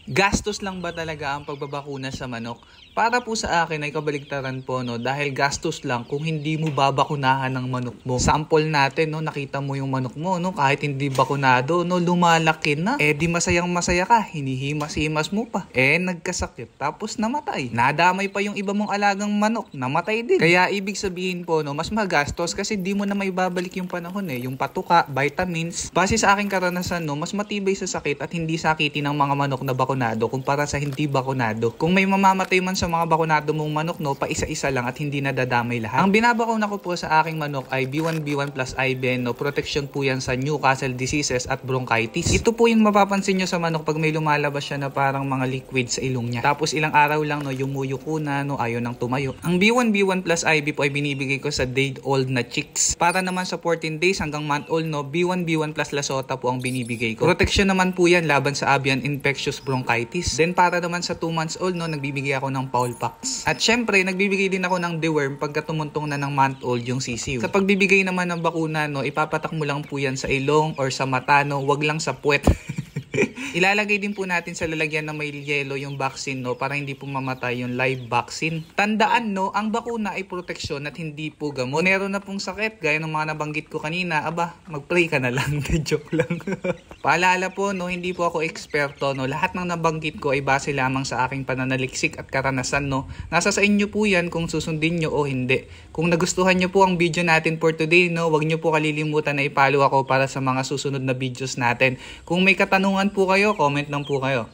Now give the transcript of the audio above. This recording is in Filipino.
Gastos lang ba talaga ang pagbabakuna sa manok? Para po sa akin ay kabaligtaran po, no, dahil gastos lang kung hindi mo babakunahan ng manok mo. Sample natin, no, nakita mo yung manok mo, no, kahit hindi bakunado, no, lumalaki na. Di masayang masaya ka, hinihimas-himas mo pa. Nagkasakit, tapos namatay. Nadamay pa yung iba mong alagang manok, namatay din. Kaya ibig sabihin po, no, mas magastos kasi di mo na may babalik yung panahon yung patuka, vitamins. Base sa aking karanasan, no, mas matibay sa sakit at hindi sakitin ng mga manok na bakunado kumpara sa hindi bakunado. Kung may mamamatay man sa mga bakunado mong manok, no, pa isa-isa lang at hindi nadadamay lahat. Ang binabakuna ko po sa aking manok ay B1B1 plus IBN, no, protection po yan sa Newcastle diseases at bronchitis. Ito po yung mapapansin nyo sa manok pag may lumalabas siya na parang mga liquid sa ilong niya. Tapos ilang araw lang, no, yumuyuko na, no, ayaw nang tumayo. Ang B1B1 plus IB po ay binibigay ko sa day-old na chicks. Para naman sa 14 days hanggang month-old, no, B1B1 plus Lasota po ang binibigay ko. Protection naman po yan laban sa avian infectious bronchitis. Then para naman sa 2 months old, no, nagbibigay ako ng Paulpax. At syempre, nagbibigay din ako ng deworm pagka tumuntong na ng month-old yung sisiw. Sa pagbibigay naman ng bakuna, no, ipapatak mo lang po yan sa ilong or sa mata, no, wag lang sa puwet. Ilalagay din po natin sa lalagyan na may yellow yung vaccine, no, para hindi po mamatay yung live vaccine. Tandaan, no, ang bakuna ay proteksyon at hindi po gamot. Meron na pong sakit, gaya ng mga nabanggit ko kanina, mag-pray ka na lang. Joke lang. Paalala po, no, hindi po ako eksperto, no. Lahat ng nabanggit ko ay base lamang sa aking pananaliksik at karanasan, no. Nasa sa inyo po yan kung susundin nyo o hindi. Kung nagustuhan nyo po ang video natin for today, no, wag nyo po kalilimutan na i-follow ako para sa mga susunod na videos natin. Kung may katanungan po kayo, comment lang po kayo.